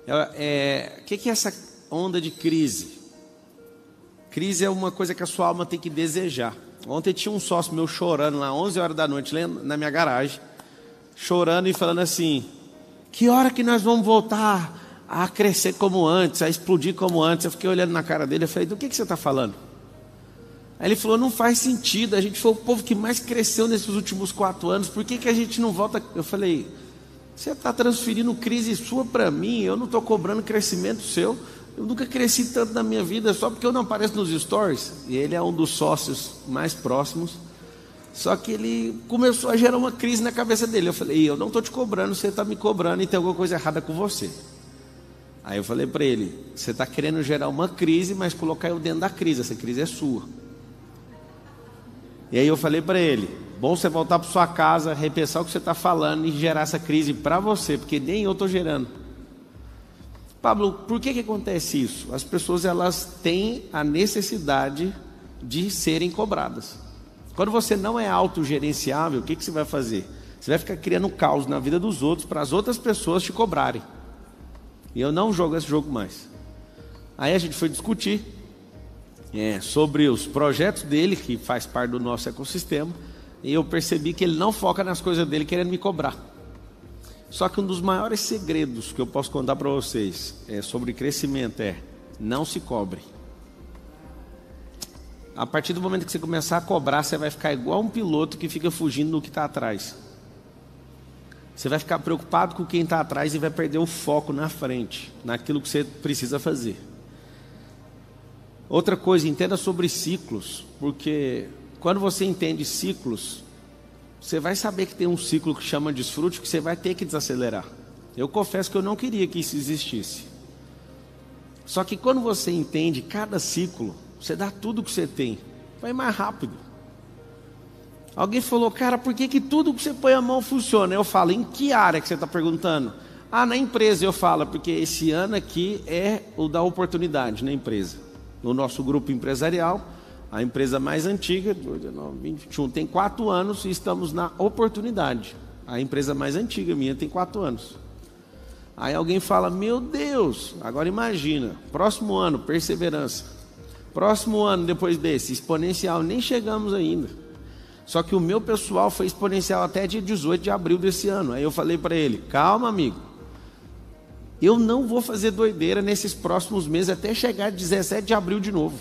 O que é essa onda de crise? Crise é uma coisa que a sua alma tem que desejar. Ontem tinha um sócio meu chorando lá, 11 horas da noite, na minha garagem, chorando e falando assim: que hora que nós vamos voltar a crescer como antes, a explodir como antes? Eu fiquei olhando na cara dele e falei: do que você está falando? Aí ele falou: não faz sentido, a gente foi o povo que mais cresceu nesses últimos 4 anos, por que a gente não volta? Eu falei: você está transferindo crise sua para mim, eu não estou cobrando crescimento seu. Eu nunca cresci tanto na minha vida, só porque eu não apareço nos stories. E ele é um dos sócios mais próximos. Só que ele começou a gerar uma crise na cabeça dele. Eu falei: eu não estou te cobrando, você está me cobrando e tem alguma coisa errada com você. Aí eu falei para ele: você está querendo gerar uma crise, mas colocar eu dentro da crise, essa crise é sua. E aí eu falei para ele: bom você voltar para sua casa, repensar o que você está falando e gerar essa crise para você, porque nem eu estou gerando. Pablo, por que acontece isso? As pessoas, elas têm a necessidade de serem cobradas. Quando você não é autogerenciável, o que você vai fazer? Você vai ficar criando caos na vida dos outros para as outras pessoas te cobrarem. E eu não jogo esse jogo mais. Aí a gente foi discutir sobre os projetos dele, que faz parte do nosso ecossistema, e eu percebi que ele não foca nas coisas dele querendo me cobrar. Só que um dos maiores segredos que eu posso contar para vocês sobre crescimento não se cobre. A partir do momento que você começar a cobrar, você vai ficar igual um piloto que fica fugindo do que está atrás. Você vai ficar preocupado com quem está atrás e vai perder o foco na frente, naquilo que você precisa fazer. Outra coisa, entenda sobre ciclos, porque quando você entende ciclos, você vai saber que tem um ciclo que chama desfrute, que você vai ter que desacelerar. Eu confesso que eu não queria que isso existisse. Só que quando você entende cada ciclo, você dá tudo que você tem, vai mais rápido. Alguém falou: cara, por que tudo que você põe a mão funciona? Eu falo: em que área que você está perguntando? Na empresa. Eu falo: porque esse ano aqui é o da oportunidade na empresa. No nosso grupo empresarial, a empresa mais antiga, 21, tem 4 anos e estamos na oportunidade. A empresa mais antiga minha tem 4 anos. Aí alguém fala: meu Deus, agora imagina, próximo ano, perseverança. Próximo ano depois desse, exponencial, nem chegamos ainda. Só que o meu pessoal foi exponencial até dia 18 de abril desse ano. Aí eu falei para ele: calma, amigo, eu não vou fazer doideira nesses próximos meses até chegar 17 de abril de novo.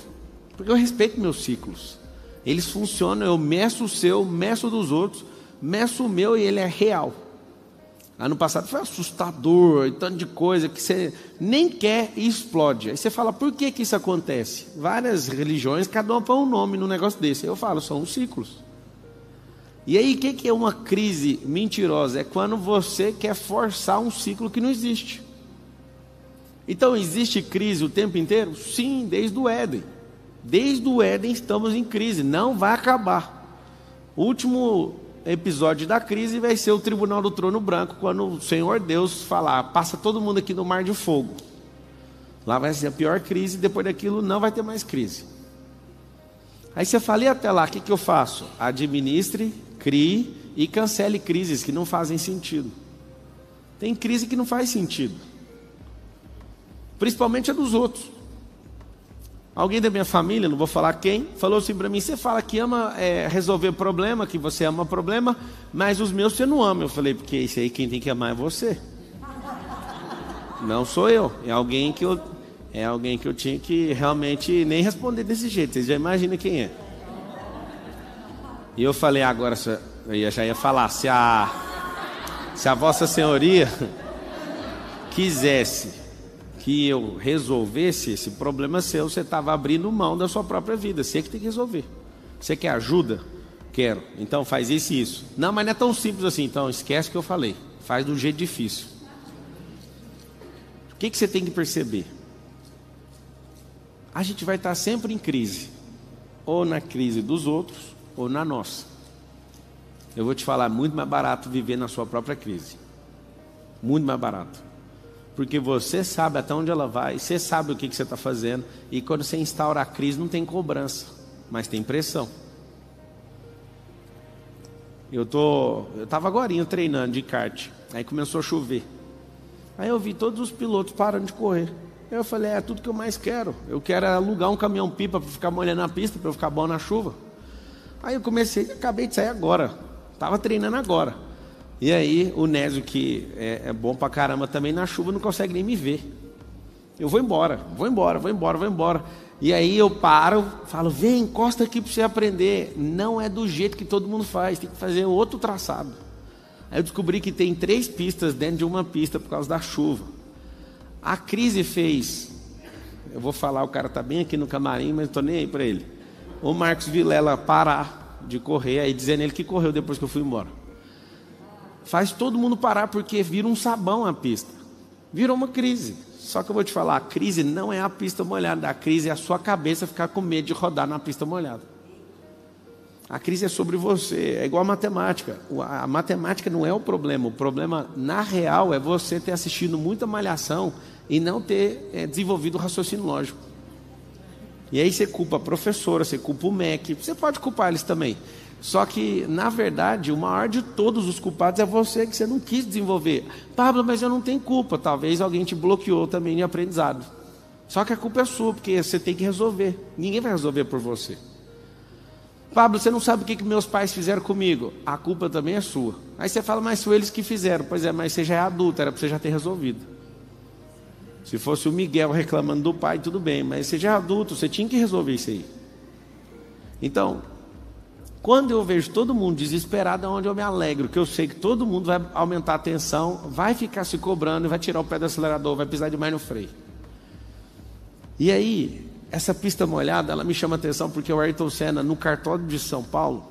Porque eu respeito meus ciclos. Eles funcionam, eu meço o seu, meço dos outros, meço o meu e ele é real. Ano passado foi assustador, e tanto de coisa que você nem quer e explode. Aí você fala: por que isso acontece? Várias religiões, cada uma põe um nome num negócio desse. Eu falo: são os ciclos. E aí o que é uma crise mentirosa? É quando você quer forçar um ciclo que não existe. Então existe crise o tempo inteiro? Sim, desde o Éden. Desde o Éden estamos em crise, não vai acabar. O último episódio da crise vai ser o tribunal do trono branco, quando o Senhor Deus falar: passa todo mundo aqui no mar de fogo. Lá vai ser a pior crise, depois daquilo não vai ter mais crise. Aí você fala: e até lá, o que eu faço? Administre, crie e cancele crises que não fazem sentido. Tem crise que não faz sentido, principalmente a dos outros. Alguém da minha família, não vou falar quem, falou assim para mim: você fala que ama resolver problema, que você ama problema, mas os meus você não ama. Eu falei: porque isso aí quem tem que amar é você. Não sou eu. É alguém que eu tinha que realmente nem responder desse jeito. Vocês já imaginam quem é. E eu falei: agora, eu já ia falar, se a Vossa Senhoria quisesse que eu resolvesse esse problema seu, você estava abrindo mão da sua própria vida. Você que tem que resolver. Você quer ajuda? Quero. Então faz isso e isso. Não, mas não é tão simples assim. Então esquece o que eu falei. Faz do jeito difícil. O que você tem que perceber? A gente vai estar sempre em crise. Ou na crise dos outros, ou na nossa. Eu vou te falar: muito mais barato viver na sua própria crise. Muito mais barato. Porque você sabe até onde ela vai, você sabe o que você está fazendo. E quando você instaura a crise, não tem cobrança, mas tem pressão. Eu estava agorinha treinando de kart. Aí começou a chover. Aí eu vi todos os pilotos parando de correr. Eu falei, é tudo que eu mais quero. Eu quero alugar um caminhão-pipa para ficar molhando a pista, para eu ficar bom na chuva. Aí eu comecei, acabei de sair agora. Estava treinando agora. E aí o Nésio, que é bom pra caramba também, na chuva não consegue nem me ver. Eu vou embora. E aí eu paro, falo, vem, encosta aqui para você aprender. Não é do jeito que todo mundo faz, tem que fazer outro traçado. Aí eu descobri que tem 3 pistas dentro de uma pista por causa da chuva. A crise fez, eu vou falar, o cara tá bem aqui no camarim, mas não tô nem aí para ele. O Marcos Vilela parar de correr, aí dizendo ele que correu depois que eu fui embora. Faz todo mundo parar porque vira um sabão a pista. Virou uma crise. Só que eu vou te falar, a crise não é a pista molhada, a crise é a sua cabeça ficar com medo de rodar na pista molhada. A crise é sobre você, é igual a matemática. A matemática não é o problema na real é você ter assistido muita malhação e não ter desenvolvido o raciocínio lógico. E aí você culpa a professora, você culpa o MEC, você pode culpar eles também. Só que, na verdade, o maior de todos os culpados é você, que você não quis desenvolver. Pablo, mas eu não tenho culpa. Talvez alguém te bloqueou também de aprendizado. Só que a culpa é sua, porque você tem que resolver. Ninguém vai resolver por você. Pablo, você não sabe o que meus pais fizeram comigo. A culpa também é sua. Aí você fala, mas foi eles que fizeram. Pois é, mas você já é adulto, era para você já ter resolvido. Se fosse o Miguel reclamando do pai, tudo bem. Mas você já é adulto, você tinha que resolver isso aí. Então, quando eu vejo todo mundo desesperado, é onde eu me alegro, que eu sei que todo mundo vai aumentar a tensão, vai ficar se cobrando, vai tirar o pé do acelerador, vai pisar demais no freio. E aí, essa pista molhada, ela me chama a atenção porque o Ayrton Senna, no cartódromo de São Paulo,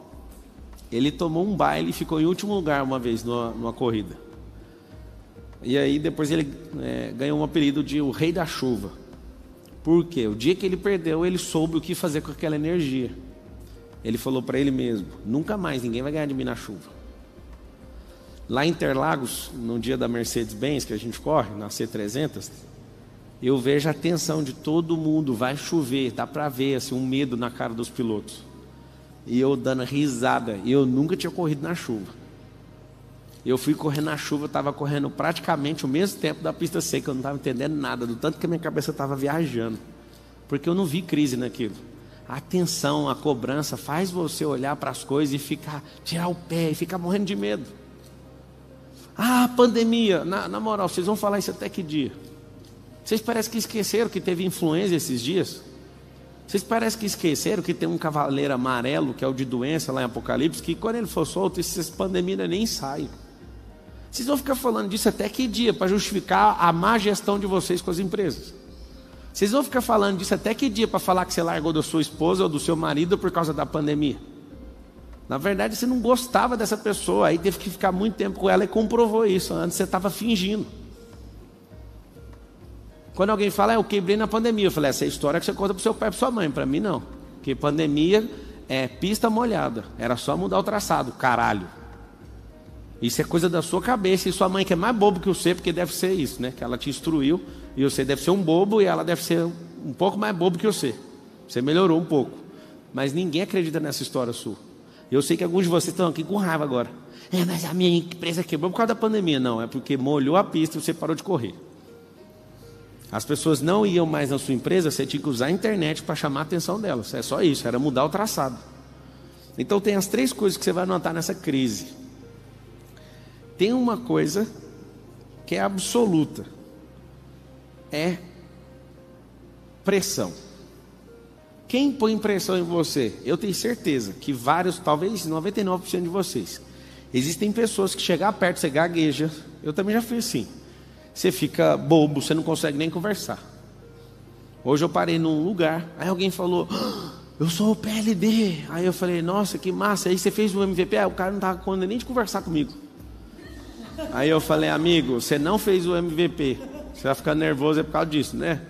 ele tomou um baile e ficou em último lugar uma vez numa corrida. E aí depois ele ganhou um apelido de o Rei da Chuva. Por quê? O dia que ele perdeu, ele soube o que fazer com aquela energia. Ele falou para ele mesmo, nunca mais ninguém vai ganhar de mim na chuva. Lá em Interlagos, no dia da Mercedes-Benz, que a gente corre, na C300, eu vejo a tensão de todo mundo, vai chover, dá para ver assim, um medo na cara dos pilotos. E eu dando risada, e eu nunca tinha corrido na chuva. Eu fui correr na chuva, eu estava correndo praticamente o mesmo tempo da pista seca, eu não estava entendendo nada, do tanto que a minha cabeça estava viajando. Porque eu não vi crise naquilo. A tensão, a cobrança faz você olhar para as coisas e tirar o pé e ficar morrendo de medo. Ah, pandemia, na moral, vocês vão falar isso até que dia? Vocês parecem que esqueceram que teve influenza esses dias? Vocês parecem que esqueceram que tem um cavaleiro amarelo, que é o de doença lá em Apocalipse, que quando ele for solto, essas pandemias nem saem. Vocês vão ficar falando disso até que dia, para justificar a má gestão de vocês com as empresas? Vocês vão ficar falando disso até que dia para falar que você largou da sua esposa ou do seu marido por causa da pandemia? Na verdade, você não gostava dessa pessoa, aí teve que ficar muito tempo com ela e comprovou isso. Antes você estava fingindo. Quando alguém fala, eu quebrei na pandemia, eu falei, essa é a história que você conta para o seu pai e para sua mãe. Para mim, não. Porque pandemia é pista molhada. Era só mudar o traçado, caralho. Isso é coisa da sua cabeça. E sua mãe que é mais bobo que você, porque deve ser isso, né? Que ela te instruiu. E você deve ser um bobo e ela deve ser um pouco mais bobo que você. Você melhorou um pouco. Mas ninguém acredita nessa história sua. Eu sei que alguns de vocês estão aqui com raiva agora. Mas a minha empresa quebrou por causa da pandemia. Não, é porque molhou a pista e você parou de correr. As pessoas não iam mais na sua empresa, você tinha que usar a internet para chamar a atenção delas. É só isso, era mudar o traçado. Então tem as 3 coisas que você vai notar nessa crise. Tem uma coisa que é absoluta. É pressão. Quem põe pressão em você? Eu tenho certeza que vários, talvez 99% de vocês. Existem pessoas que chegam perto, você gagueja. Eu também já fui assim. Você fica bobo, você não consegue nem conversar. Hoje eu parei num lugar, aí alguém falou, eu sou o PLD. Aí eu falei, nossa, que massa. Aí você fez o MVP, o cara não estava com nem de conversar comigo. Aí eu falei, amigo, você não fez o MVP. Você vai ficar nervoso é por causa disso, né?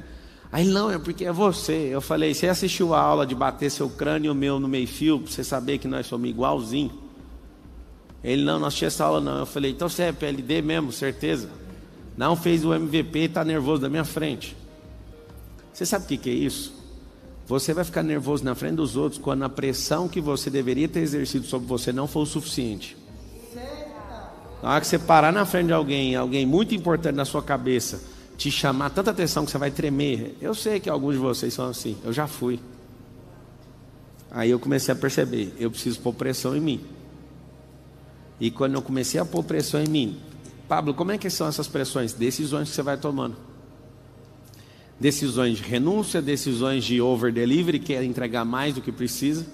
Aí não, é porque é você. Eu falei, você assistiu a aula de bater seu crânio e o meu no meio fio, para você saber que nós somos igualzinho? Ele, não assisti essa aula não. Eu falei, então você é PLD mesmo, certeza? Não fez o MVP e está nervoso da minha frente. Você sabe o que é isso? Você vai ficar nervoso na frente dos outros quando a pressão que você deveria ter exercido sobre você não for o suficiente. Na hora que você parar na frente de alguém muito importante na sua cabeça, te chamar tanta atenção que você vai tremer. Eu sei que alguns de vocês são assim, eu já fui. Aí eu comecei a perceber, eu preciso pôr pressão em mim. E quando eu comecei a pôr pressão em mim, Pablo, como é que são essas pressões? Decisões que você vai tomando. Decisões de renúncia, decisões de over delivery, que é entregar mais do que precisa.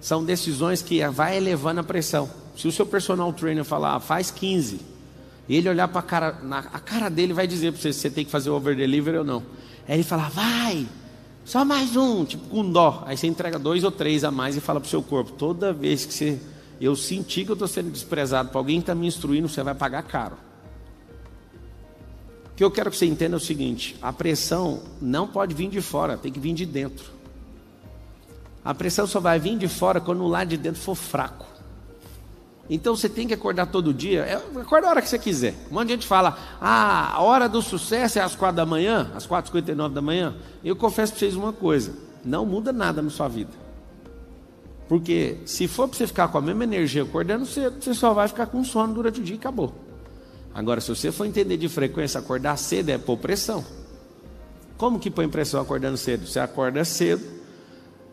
São decisões que vai elevando a pressão. Se o seu personal trainer falar, faz 15, e ele olhar para a cara dele vai dizer para você se você tem que fazer over delivery ou não. Aí ele fala, vai, só mais um, tipo com dó. Aí você entrega 2 ou 3 a mais e fala para o seu corpo, toda vez que eu sentir que eu estou sendo desprezado para alguém que está me instruindo, você vai pagar caro. O que eu quero que você entenda é o seguinte, a pressão não pode vir de fora, tem que vir de dentro. A pressão só vai vir de fora quando o lado de dentro for fraco. Então você tem que acordar todo dia, acorda a hora que você quiser. Um monte de gente fala, a hora do sucesso é às 4 da manhã, às 4h59 da manhã. Eu confesso para vocês uma coisa, não muda nada na sua vida. Porque se for para você ficar com a mesma energia acordando cedo, você só vai ficar com sono durante o dia e acabou. Agora, se você for entender de frequência, acordar cedo é pôr pressão. Como que põe pressão acordando cedo? Você acorda cedo,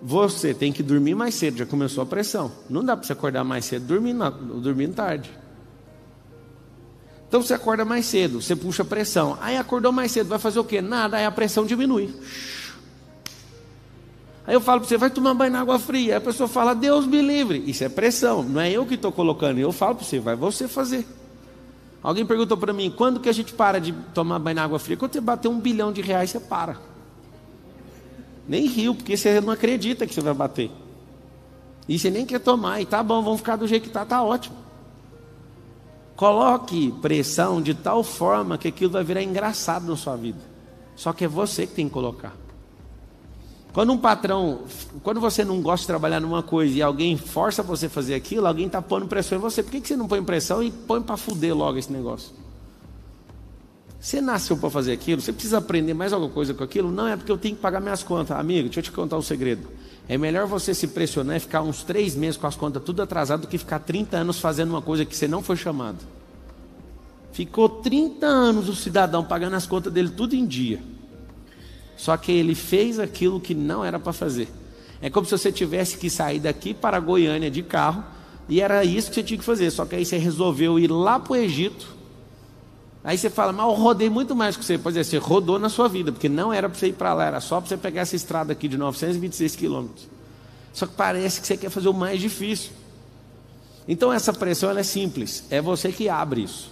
você tem que dormir mais cedo, já começou a pressão. Não dá para você acordar mais cedo dormindo tarde. Então você acorda mais cedo, você puxa pressão. Aí acordou mais cedo, vai fazer o quê? Nada, aí a pressão diminui. Aí eu falo para você, vai tomar banho na água fria. Aí a pessoa fala, Deus me livre. Isso é pressão, não é eu que estou colocando. Eu falo para você, vai você fazer. Alguém perguntou para mim, quando que a gente para de tomar banho na água fria? Quando você bater R$1 bilhão, você para. Nem riu, porque você não acredita que você vai bater. E você nem quer tomar, e tá bom, vamos ficar do jeito que tá ótimo. Coloque pressão de tal forma que aquilo vai virar engraçado na sua vida. Só que é você que tem que colocar. Quando você não gosta de trabalhar numa coisa e alguém força você a fazer aquilo, alguém está pondo pressão em você. Por que você não põe pressão e põe para fuder logo esse negócio? Você nasceu para fazer aquilo, você precisa aprender mais alguma coisa com aquilo? Não, é porque eu tenho que pagar minhas contas. Amigo, deixa eu te contar um segredo. É melhor você se pressionar e ficar uns 3 meses com as contas tudo atrasado do que ficar 30 anos fazendo uma coisa que você não foi chamado. Ficou 30 anos o cidadão pagando as contas dele tudo em dia. Só que ele fez aquilo que não era para fazer. É como se você tivesse que sair daqui para Goiânia de carro, e era isso que você tinha que fazer. Só que aí você resolveu ir lá para o Egito. Aí você fala, mas eu rodei muito mais que você. Pois é, você rodou na sua vida, porque não era para você ir para lá, era só para você pegar essa estrada aqui de 926 quilômetros. Só que parece que você quer fazer o mais difícil. Então essa pressão ela é simples, é você que abre isso.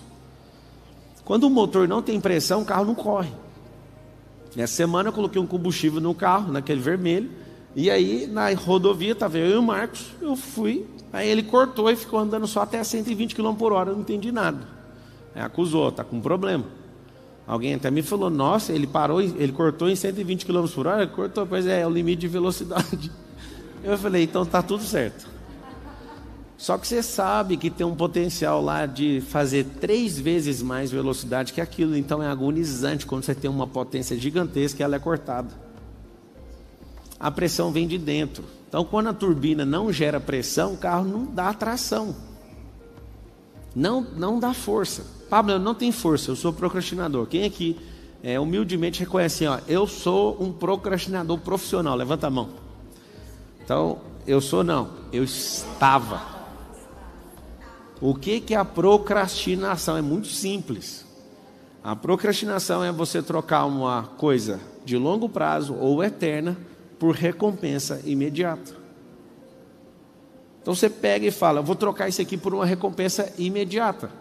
Quando o motor não tem pressão, o carro não corre. Nessa semana eu coloquei um combustível no carro, naquele vermelho, e aí na rodovia estava eu e o Marcos, eu fui, aí ele cortou e ficou andando só até 120 km por hora, eu não entendi nada. Aí acusou, está com problema. Alguém até me falou, nossa, ele parou, ele cortou em 120 km por hora, ele cortou, pois é o limite de velocidade. Eu falei, então está tudo certo. Só que você sabe que tem um potencial lá de fazer 3 vezes mais velocidade que aquilo. Então é agonizante quando você tem uma potência gigantesca e ela é cortada. A pressão vem de dentro. Então quando a turbina não gera pressão, o carro não dá tração. Não dá força. Pablo, eu não tenho força, eu sou procrastinador. Quem aqui humildemente reconhece assim, ó, eu sou um procrastinador profissional? Levanta a mão. Então, eu estava. O que é a procrastinação? É muito simples. A procrastinação é você trocar uma coisa de longo prazo ou eterna por recompensa imediata. Então você pega e fala, vou trocar isso aqui por uma recompensa imediata.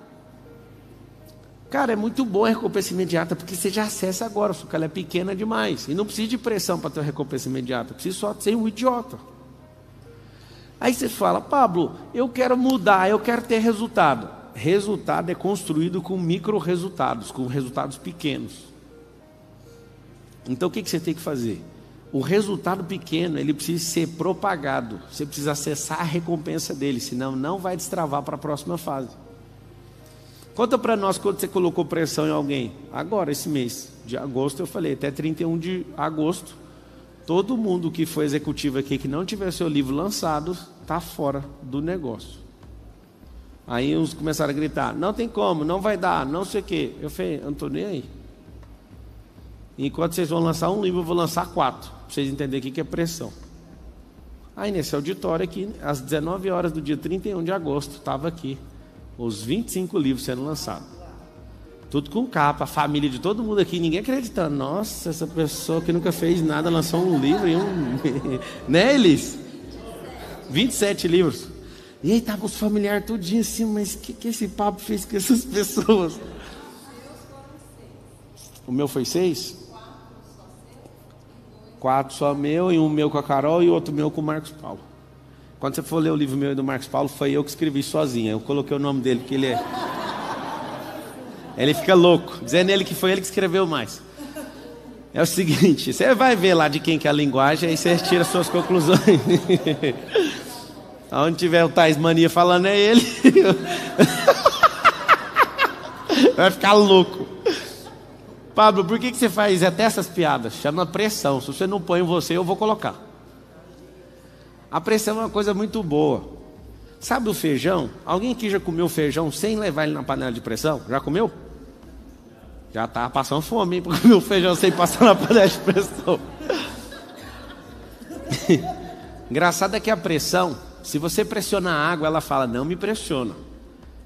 Cara, é muito bom a recompensa imediata, porque você já acessa agora, só que ela é pequena demais. E não precisa de pressão para ter uma recompensa imediata, precisa só ser um idiota. Aí você fala, Pablo, eu quero mudar, eu quero ter resultado. Resultado é construído com micro resultados, com resultados pequenos. Então o que você tem que fazer? O resultado pequeno, ele precisa ser propagado. Você precisa acessar a recompensa dele, senão não vai destravar para a próxima fase. Conta para nós quando você colocou pressão em alguém. Agora, esse mês de agosto, eu falei, até 31 de agosto. Todo mundo que foi executivo aqui, que não tiver seu livro lançado, está fora do negócio. Aí uns começaram a gritar, não tem como, não vai dar, não sei o quê. Eu falei, eu não estou nem aí. Enquanto vocês vão lançar um livro, eu vou lançar 4, para vocês entenderem o que é pressão. Aí nesse auditório aqui, às 19 horas do dia 31 de agosto, estava aqui, os 25 livros sendo lançados. Tudo com capa, a família de todo mundo aqui, ninguém acreditando. Nossa, essa pessoa que nunca fez nada, lançou um livro e né, Elis? 27 livros. E aí tava os familiares tudinho assim, mas o que esse papo fez com essas pessoas? O meu foi 6? 4 só meu, e um meu com a Carol e outro meu com o Marcos Paulo. Quando você for ler o livro meu e do Marcos Paulo, foi eu que escrevi sozinho. Eu coloquei o nome dele, porque ele fica louco, dizendo ele que foi ele que escreveu mais. É o seguinte, você vai ver lá de quem que é a linguagem, aí você tira suas conclusões. Onde tiver o Tais Mania falando é ele. Vai ficar louco. Pablo, por que você faz até essas piadas? Chama pressão. Se você não põe em você, eu vou colocar. A pressão é uma coisa muito boa. Sabe o feijão? Alguém aqui já comeu feijão sem levar ele na panela de pressão? Já comeu? Já tá passando fome, hein, para comer o feijão sem passar na panela de pressão. Engraçado é que a pressão, se você pressionar a água, ela fala, não me pressiona,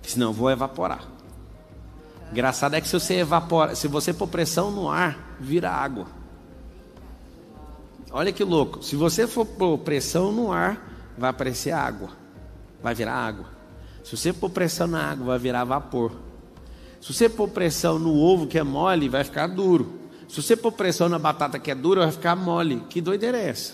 senão eu vou evaporar. Engraçado é que se você pôr pressão no ar, vira água. Olha que louco, se você for pôr pressão no ar, vai aparecer água, vai virar água. Se você pôr pressão na água, vai virar vapor. Se você pôr pressão no ovo que é mole, vai ficar duro. Se você pôr pressão na batata que é dura, vai ficar mole. Que doideira é essa?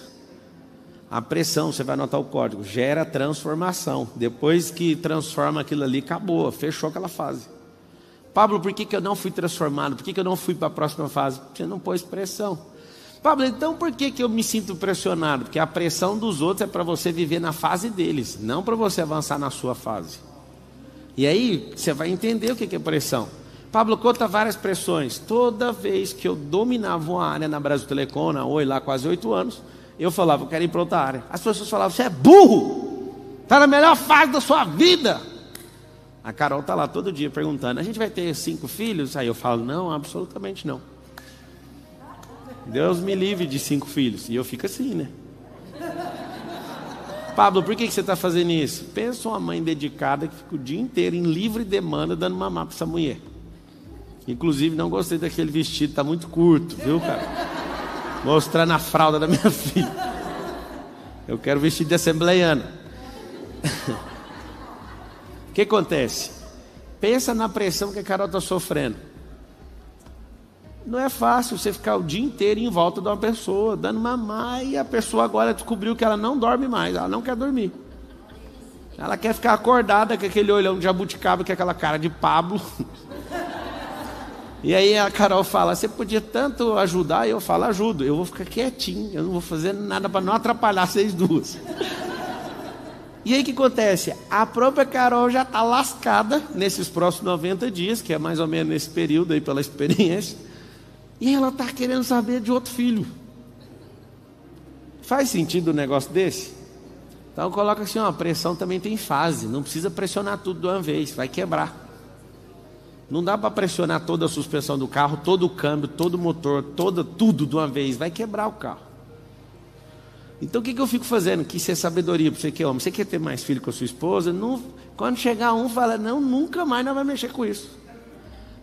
A pressão, você vai anotar o código, gera transformação. Depois que transforma aquilo ali, acabou, fechou aquela fase. Pablo, por que eu não fui transformado? Por que eu não fui para a próxima fase? Porque você não pôs pressão. Pablo, então por que eu me sinto pressionado? Porque a pressão dos outros é para você viver na fase deles, não para você avançar na sua fase. E aí você vai entender o que é pressão. Pablo, conta várias pressões. Toda vez que eu dominava uma área na Brasil Telecom, na Oi, lá quase 8 anos, eu falava, eu quero ir para outra área. As pessoas falavam, você é burro, está na melhor fase da sua vida. A Carol está lá todo dia perguntando, a gente vai ter 5 filhos? Aí eu falo, não, absolutamente não. Deus me livre de 5 filhos. E eu fico assim, né? Pablo, por que você está fazendo isso? Pensa uma mãe dedicada que fica o dia inteiro em livre demanda dando mamar para essa mulher. Inclusive não gostei daquele vestido, está muito curto, viu, cara? Mostrando a fralda da minha filha. Eu quero vestido de assembleiana. O que acontece? Pensa na pressão que a Carol está sofrendo. Não é fácil você ficar o dia inteiro em volta de uma pessoa, dando mamar, e a pessoa agora descobriu que ela não dorme mais, ela não quer dormir. Ela quer ficar acordada com aquele olhão de jabuticaba, com aquela cara de Pablo. E aí a Carol fala, você podia tanto ajudar, e eu falo, ajudo, eu vou ficar quietinho, eu não vou fazer nada para não atrapalhar vocês duas. E aí o que acontece? A própria Carol já está lascada nesses próximos 90 dias, que é mais ou menos nesse período aí pela experiência. E ela está querendo saber de outro filho. Faz sentido um negócio desse? Então coloca assim, ó, a pressão também tem fase. Não precisa pressionar tudo de uma vez, vai quebrar. Não dá para pressionar toda a suspensão do carro, todo o câmbio, todo o motor, tudo de uma vez, vai quebrar o carro. Então o que eu fico fazendo? Que isso é sabedoria para você que é homem. Você quer ter mais filho com a sua esposa? Não, quando chegar um, fala, não, nunca mais nós vamos mexer com isso.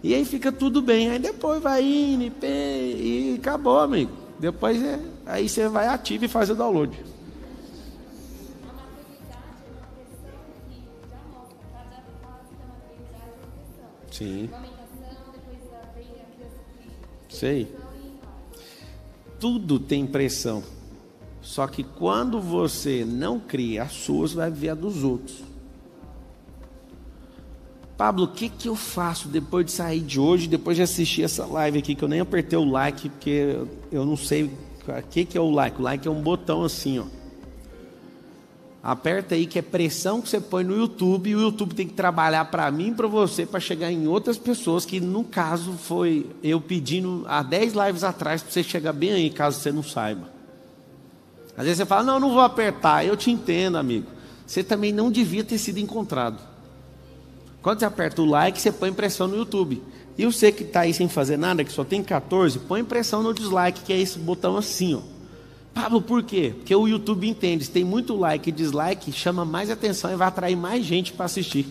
E aí fica tudo bem, aí depois vai indo e acabou, amigo. Depois aí você vai ativo e faz o download. Sim. Sei. Tudo tem pressão. Só que quando você não cria a sua, você vai ver a dos outros. Pablo, o que eu faço depois de sair de hoje, depois de assistir essa live aqui, que eu nem apertei o like, porque eu não sei o que é o like. O like é um botão assim, ó. Aperta aí que é pressão que você põe no YouTube, e o YouTube tem que trabalhar para mim e para você, para chegar em outras pessoas, que no caso foi eu pedindo há 10 lives atrás, para você chegar bem aí, caso você não saiba. Às vezes você fala, não vou apertar. Eu te entendo, amigo. Você também não devia ter sido encontrado. Quando você aperta o like, você põe pressão no YouTube. E você que está aí sem fazer nada, que só tem 14, põe pressão no dislike, que é esse botão assim, ó. Pablo, por quê? Porque o YouTube entende, se tem muito like e dislike, chama mais atenção e vai atrair mais gente para assistir.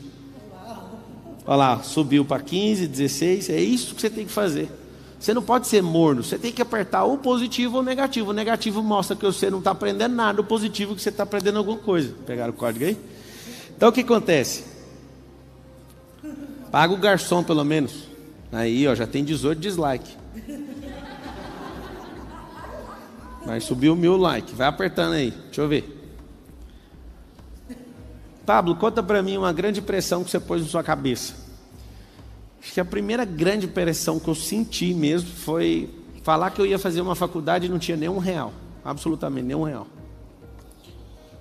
Olha lá, subiu para 15, 16, é isso que você tem que fazer. Você não pode ser morno, você tem que apertar ou positivo ou negativo. O negativo mostra que você não está aprendendo nada, o positivo que você está aprendendo alguma coisa. Pegaram o código aí? Então o que acontece? Paga o garçom pelo menos. Aí, ó, já tem 18 dislike. Vai subir 1000 like. Vai apertando aí. Deixa eu ver. Pablo, conta pra mim uma grande pressão que você pôs na sua cabeça. Acho que a primeira grande pressão que eu senti mesmo foi falar que eu ia fazer uma faculdade e não tinha nenhum real. Absolutamente nenhum real.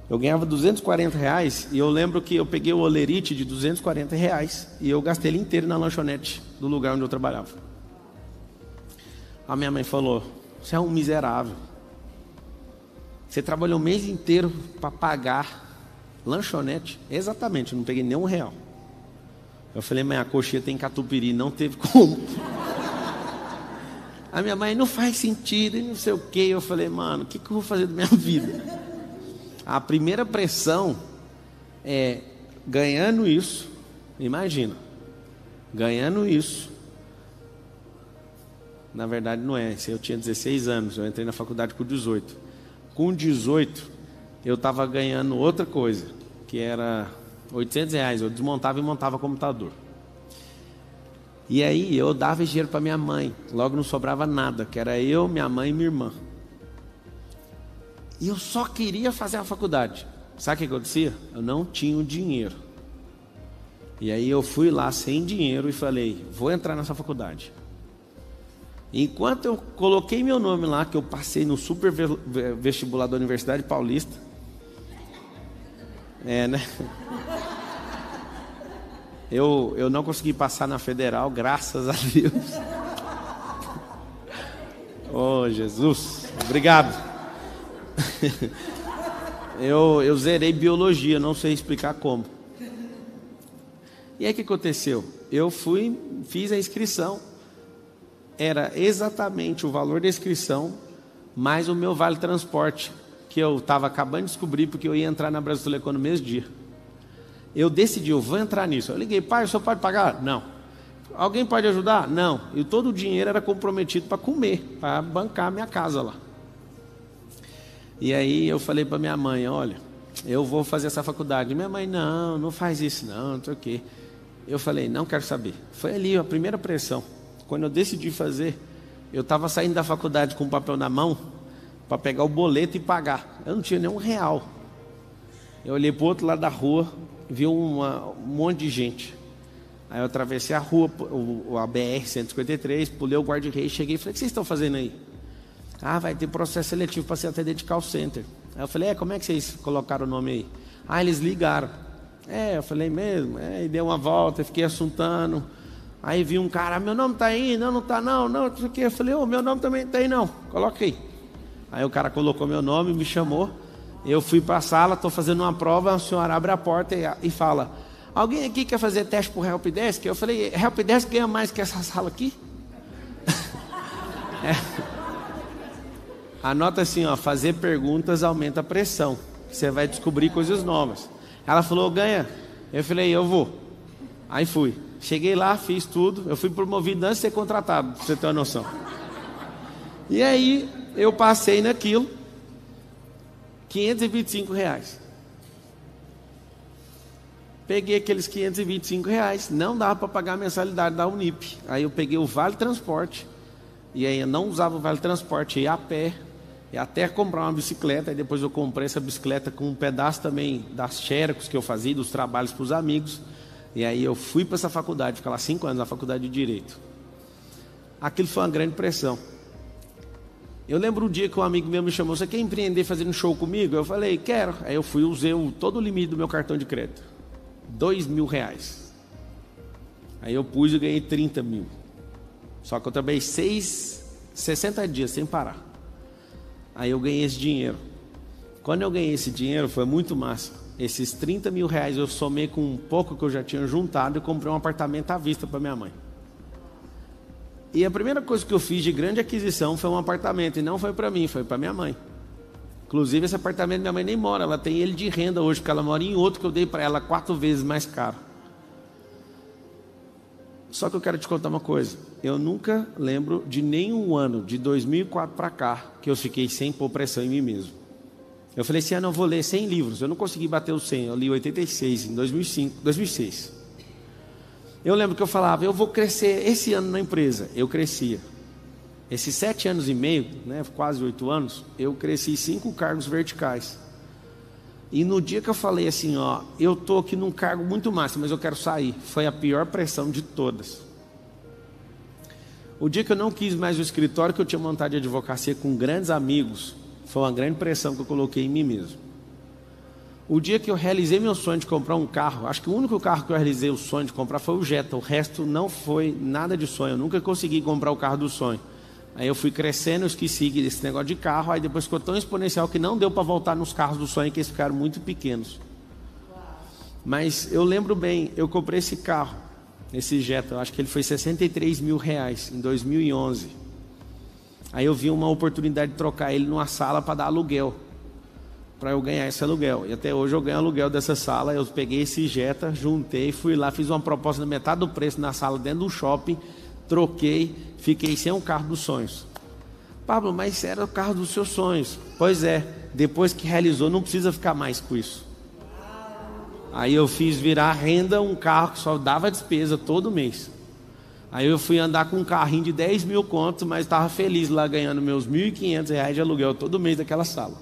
Eu ganhava R$240 e eu lembro que eu peguei o olerite de R$240 e eu gastei ele inteiro na lanchonete do lugar onde eu trabalhava. A minha mãe falou, você é um miserável. Você trabalhou o mês inteiro para pagar lanchonete? Exatamente, eu não peguei nenhum real. Eu falei, mas a coxinha tem catupiry, não teve como. A minha mãe, não faz sentido, e não sei o que. Eu falei, mano, o que eu vou fazer da minha vida? A primeira pressão é ganhando isso, imagina, ganhando isso. Na verdade não é, eu tinha 16 anos, eu entrei na faculdade com 18. Com 18 eu estava ganhando outra coisa, que era R$800, eu desmontava e montava computador. E aí eu dava dinheiro para minha mãe, logo não sobrava nada, que era eu, minha mãe e minha irmã. E eu só queria fazer a faculdade. Sabe o que acontecia? Eu não tinha o dinheiro. E aí eu fui lá sem dinheiro e falei, vou entrar nessa faculdade. Enquanto eu coloquei meu nome lá, que eu passei no super vestibular da Universidade Paulista. Né? Eu não consegui passar na Federal, graças a Deus. Oh, Jesus, obrigado. Eu zerei biologia, não sei explicar como. E aí o que aconteceu? Eu fiz a inscrição. Era exatamente o valor da inscrição mais o meu vale transporte, que eu estava acabando de descobrir, porque eu ia entrar na Brasil Telecom no mesmo dia. Eu decidi, eu vou entrar nisso. Eu liguei, pai, o senhor pode pagar? Não. Alguém pode ajudar? Não. E todo o dinheiro era comprometido para comer, para bancar a minha casa lá. E aí eu falei para minha mãe, olha, eu vou fazer essa faculdade. Minha mãe, não faz isso não sei o quê. Eu falei, não quero saber. Foi ali a primeira pressão. Quando eu decidi fazer, eu estava saindo da faculdade com o papel na mão, para pegar o boleto e pagar. Eu não tinha nenhum real. Eu olhei para o outro lado da rua, vi um monte de gente. Aí eu atravessei a rua, a BR-153, pulei o guarda-reis, cheguei e falei, o que vocês estão fazendo aí? Ah, vai ter processo seletivo para ser atendente de call center. Aí eu falei, como é que vocês colocaram o nome aí? Ah, eles ligaram. Eu falei mesmo. E dei uma volta, fiquei assuntando. Aí vi um cara, meu nome tá aí, não tá não sei o que. Eu falei, meu nome também tá aí não, coloca aí. Aí o cara colocou meu nome, me chamou. Eu fui para a sala, estou fazendo uma prova, a senhora abre a porta e fala, alguém aqui quer fazer teste por Helpdesk? Eu falei, Helpdesk ganha mais que essa sala aqui? Anota assim, fazer perguntas aumenta a pressão. Você vai descobrir coisas novas. Ela falou, ganha. Eu falei, eu vou. Aí fui. Cheguei lá, fiz tudo. Eu fui promovido antes de ser contratado, pra você ter uma noção. E aí, eu passei naquilo. R$525. Peguei aqueles R$525. Não dava para pagar a mensalidade da Unip. Aí eu peguei o Vale Transporte. E aí eu não usava o Vale Transporte, ia a pé. E até comprar uma bicicleta. E depois eu comprei essa bicicleta com um pedaço também das xerox que eu fazia, dos trabalhos para os amigos. E aí eu fui para essa faculdade, fiquei lá 5 anos na faculdade de Direito. Aquilo foi uma grande pressão. Eu lembro um dia que um amigo meu me chamou, você quer empreender fazendo show comigo? Eu falei, quero. Aí eu fui, usei todo o limite do meu cartão de crédito. R$2.000. Aí eu pus e ganhei 30 mil. Só que eu trabalhei 60 dias sem parar. Aí eu ganhei esse dinheiro. Quando eu ganhei esse dinheiro foi muito massa. esses 30 mil reais eu somei com um pouco que eu já tinha juntado e comprei um apartamento à vista para minha mãe. E a primeira coisa que eu fiz de grande aquisição foi um apartamento, e não foi para mim, foi para minha mãe. Inclusive esse apartamento minha mãe nem mora, ela tem ele de renda hoje, porque ela mora em outro que eu dei para ela 4 vezes mais caro. Só que eu quero te contar uma coisa, eu nunca lembro de nenhum ano, de 2004 para cá, que eu fiquei sem pôr pressão em mim mesmo. Eu falei assim, eu vou ler 100 livros, eu não consegui bater os 100, eu li 86 em 2006. Eu lembro que eu falava, eu vou crescer esse ano na empresa, eu crescia. Esses 7 anos e meio, né, quase 8 anos, eu cresci 5 cargos verticais. E no dia que eu falei assim, eu estou aqui num cargo muito massa, mas eu quero sair, foi a pior pressão de todas. O dia que eu não quis mais o escritório que eu tinha montado de advocacia com grandes amigos, foi uma grande pressão que eu coloquei em mim mesmo. O dia que eu realizei meu sonho de comprar um carro, acho que o único carro que eu realizei o sonho de comprar foi o Jetta, o resto não foi nada de sonho, eu nunca consegui comprar o carro do sonho. Aí eu fui crescendo, eu esqueci desse negócio de carro, aí depois ficou tão exponencial que não deu para voltar nos carros do sonho, que eles ficaram muito pequenos. Mas eu lembro bem, eu comprei esse carro, esse Jetta, eu acho que ele foi 63 mil reais em 2011. Aí eu vi uma oportunidade de trocar ele numa sala para dar aluguel, para eu ganhar esse aluguel. E até hoje eu ganho aluguel dessa sala. Eu peguei esse Jetta, juntei, fui lá, fiz uma proposta na metade do preço na sala dentro do shopping, troquei, fiquei sem um carro dos sonhos. Pablo, mas era o carro dos seus sonhos. Pois é, depois que realizou não precisa ficar mais com isso. Aí eu fiz virar renda um carro que só dava despesa todo mês. Aí eu fui andar com um carrinho de 10 mil contos, mas estava feliz lá ganhando meus 1.500 reais de aluguel todo mês daquela sala.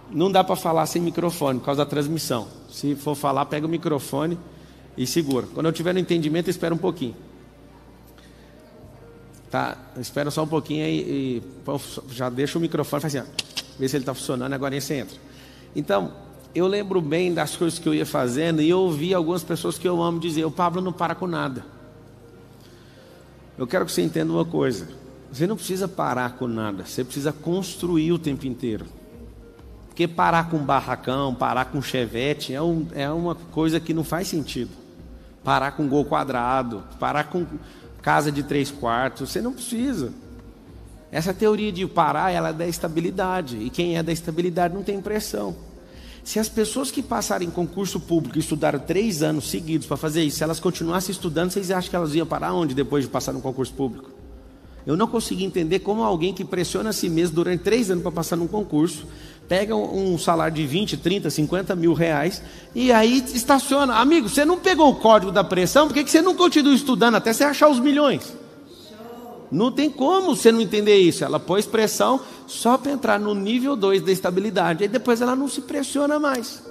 Não dá para falar sem microfone por causa da transmissão. Se for falar, pega o microfone e segura. Quando eu tiver no entendimento, espera um pouquinho. Tá? Espera só um pouquinho aí e já deixa o microfone, faz assim, vê se ele está funcionando, agora você entra. Então, eu lembro bem das coisas que eu ia fazendo e eu ouvi algumas pessoas que eu amo dizer, o Pablo não para com nada. Eu quero que você entenda uma coisa, você não precisa parar com nada, você precisa construir o tempo inteiro. Porque parar com barracão, parar com chevette é uma coisa que não faz sentido. Parar com gol quadrado, parar com casa de 3 quartos, você não precisa. Essa teoria de parar, ela é da estabilidade, e quem é da estabilidade não tem pressão. Se as pessoas que passarem em concurso público e estudaram 3 anos seguidos para fazer isso, se elas continuassem estudando, vocês acham que elas iam parar onde depois de passar no concurso público? Eu não consegui entender como alguém que pressiona a si mesmo durante 3 anos para passar num concurso, pega um salário de 20, 30, 50 mil reais e aí estaciona. Amigo, você não pegou o código da pressão, por que você não continua estudando até você achar os milhões? Não tem como você não entender isso. Ela pôs pressão só para entrar no nível 2 da estabilidade. Aí depois ela não se pressiona mais.